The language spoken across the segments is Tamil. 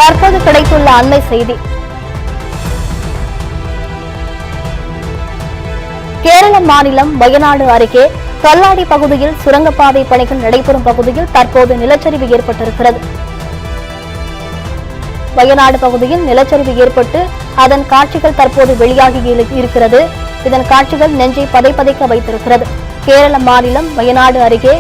தற்போது கிடைத்துள்ள அண்மை செய்தி. கேரள மாநிலம் வயநாடு அருகே கல்லாடி பகுதியில் சுரங்கப்பாதை பணிகள் நடைபெறும் பகுதியில் தற்போது நிலச்சரிவு ஏற்பட்டிருக்கிறது. வயநாடு பகுதியில் நிலச்சரிவு ஏற்பட்டு அதன் காட்சிகள் தற்போது வெளியாகி இருக்கிறது. இதன் காட்சிகள் நெஞ்சை பதைப்பதைக்க வைத்திருக்கிறது. கேரள மாநிலம் வயநாடு அருகே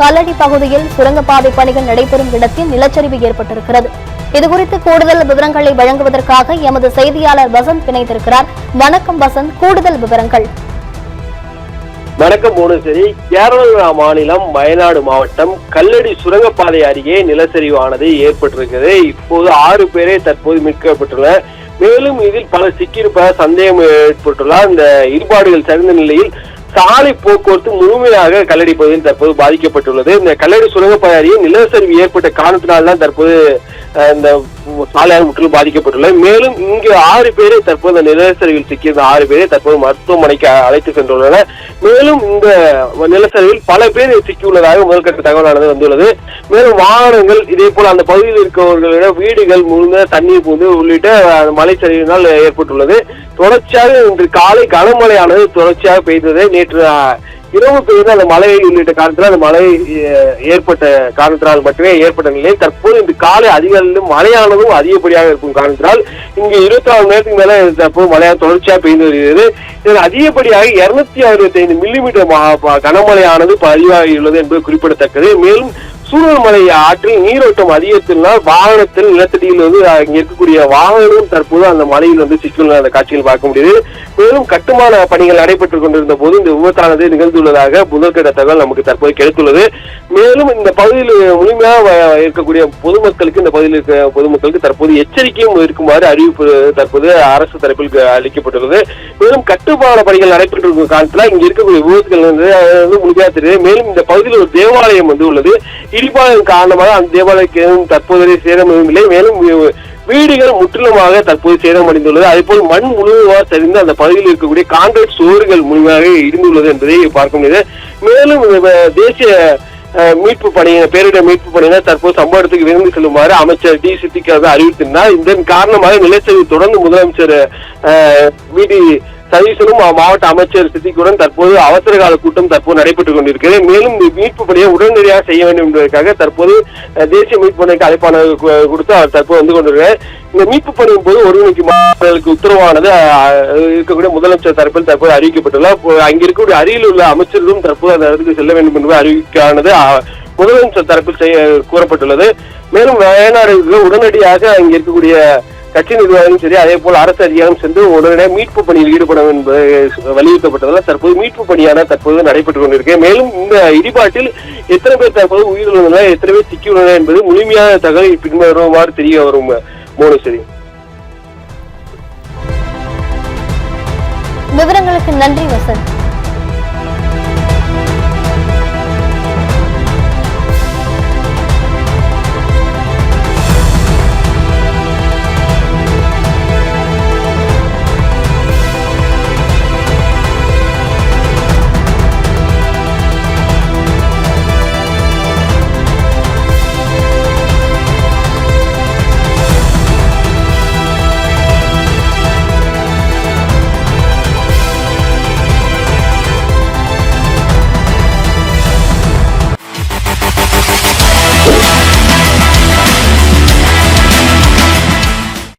கல்லடி பகுதியில் சுரங்கப்பாதை பணிகள் நடைபெறும் இடத்தில் நிலச்சரிவு ஏற்பட்டிருக்கிறது. இதுகுறித்து கூடுதல் விவரங்களை வழங்குவதற்காக எமது செய்தியாளர் வசந்த் இணைந்திருக்கிறார். வணக்கம் வசந்த், கூடுதல் விவரங்கள். வணக்கம் மோனேஸ்வரி. கேரள மாநிலம் வயநாடு மாவட்டம் கல்லடி சுரங்கப்பாதை அருகே நிலச்சரிவானது ஏற்பட்டிருக்கிறது. இப்போது 6 பேரே தற்போது மீட்கப்பட்டுள்ளனர். மேலும் இதில் பல சிக்கியிருப்ப சந்தேகம் ஏற்பட்டுள்ளார். இந்த இடிபாடுகள் சரிந்த நிலையில் சாலை போக்குவரத்து முழுமையாக கல்லடி பகுதியில் தற்போது பாதிக்கப்பட்டுள்ளது. இந்த கல்லடி சுரங்கப்பாதை அருகே நிலச்சரிவு ஏற்பட்ட காரணத்தினால்தான் தற்போது இந்த சாலையால் முற்றிலும் பாதிக்கப்பட்டுள்ளது. மேலும் இங்கு 6 பேரை தற்போது நிலச்சரிவில் சிக்கியிருந்த 6 பேரை தற்போது மருத்துவமனைக்கு அழைத்து சென்றுள்ளனர். மேலும் இந்த நிலச்சரிவில் பல பேர் சிக்கியுள்ளதாக முதல்கட்ட தகவலானது வந்துள்ளது. மேலும் வாகனங்கள் இதே போல அந்த பகுதியில் இருக்கிறவர்களிடம் வீடுகள் முழுந்த தண்ணீர் பூந்து உள்ளிட்ட மலைச்சரிவினால் ஏற்பட்டுள்ளது. தொடர்ச்சியாக இன்று காலை கனமழையானது தொடர்ச்சியாக பெய்தது. நேற்று இரவு பெய்த அந்த மழை உள்ளிட்ட காரணத்தினால் அந்த மழை ஏற்பட்ட காரணத்தினால் மட்டுமே ஏற்பட்ட நிலையில் தற்போது இன்று காலை அதிகாலையிலும் மழையானதும் அதிகப்படியாக இருக்கும் காரணத்தினால் இங்கு 24 மணி நேரத்துக்கு மேல தற்போது மழையாக தொடர்ச்சியாக பெய்து வருகிறது. இதில் அதிகப்படியாக 265 மில்லிமீட்டர் கனமழையானது பதிவாகியுள்ளது என்பது குறிப்பிடத்தக்கது. மேலும் சூழல்மலை ஆற்றில் நீரோட்டம் அதிகத்தினால் வாகனத்தில் நிலத்தடியில் இங்க இருக்கக்கூடிய வாகனங்களும் தற்போது அந்த மலையில் சிக்கியுள்ள அந்த காட்சிகள் பார்க்க முடியுது. மேலும் கட்டுமான பணிகள் நடைபெற்றுக் கொண்டிருந்த போது இந்த விபத்தானது நிகழ்ந்துள்ளதாக முதல்கட்ட தகவல் நமக்கு தற்போது கிடைத்துள்ளது. மேலும் இந்த பகுதியில் முழுமையாக இருக்கக்கூடிய பொதுமக்களுக்கு இந்த பகுதியில் இருக்க பொதுமக்களுக்கு தற்போது எச்சரிக்கையும் இருக்குமாறு அறிவிப்பு தற்போது அரசு தரப்பில் அளிக்கப்பட்டுள்ளது. மேலும் கட்டுமான பணிகள் நடைபெற்றிருக்கும் காலத்துல இங்க இருக்கக்கூடிய விபத்துகள் முழுமையாக தெரியுது. மேலும் இந்த பகுதியில் ஒரு தேவாலயம் உள்ளது. இடிபாடுகள் காரணமாக அந்த தேவாலயக்கு தற்போதைய சேதம் இல்லை. மேலும் வீடுகள் முற்றிலுமாக தற்போது சேதமடைந்துள்ளது. அதே போல் மண் முழுவதாக சரிந்து அந்த பகுதியில் இருக்கக்கூடிய கான்கிரீட் சுவர்கள் முழுமையாக இடிந்துள்ளது என்பதை பார்க்க முடியுது. மேலும் தேசிய மீட்பு பணியினர் பேரிடர் மீட்பு பணியினர் தற்போது சம்பவ இடத்துக்கு விரைந்து செல்லுமாறு அமைச்சர் டி சித்திக் அறிவித்திருந்தார். இதன் காரணமாக நிலச்சரிவு தொடர்ந்து முதலமைச்சர் வீடி சதீசனும் மாவட்ட அமைச்சர் சித்திக்குடன் தற்போது அவசர கால கூட்டம் தற்போது நடைபெற்றுக் கொண்டிருக்கிறது. மேலும் மீட்பு பணியை உடனடியாக செய்ய வேண்டும் என்பதற்காக தற்போது தேசிய மீட்பு பணிக்கு அழைப்பான கொடுத்து அவர் தற்போது வந்து கொண்டிருக்கிறார். இந்த மீட்பு பணியின் போது ஒருங்கிணைக்கு மாவட்டங்களுக்கு உத்தரவானது இருக்கக்கூடிய முதலமைச்சர் தரப்பில் தற்போது அறிவிக்கப்பட்டுள்ளார். அங்கு இருக்கக்கூடிய அருகில் உள்ள அமைச்சர்களும் தற்போது அந்த இடத்துக்கு செல்ல வேண்டும் என்பது அறிவிக்கானது முதலமைச்சர் தரப்பில் கூறப்பட்டுள்ளது. மேலும் வயநாடு உடனடியாக அங்கு இருக்கக்கூடிய கட்சி நிர்வாகம் சரி அதே போல் அரசு அதிகாரம் சென்று உடனடியாக மீட்பு பணியில் ஈடுபடும் என்பது வலியுறுத்தப்பட்டதால் தற்போது மீட்பு பணியான தற்போது நடைபெற்றுக் கொண்டிருக்கு. மேலும் இந்த இடிபாட்டில் எத்தனை பேர் தற்போது உயிரிழந்துள்ளனர், எத்தனை பேர் சிக்கியுள்ளனர் என்பது முழுமையான தகவல் பின்வருமாறு தெரிய வரும். மோனேஸ்வரி, விவரங்களுக்கு நன்றி வசந்த்.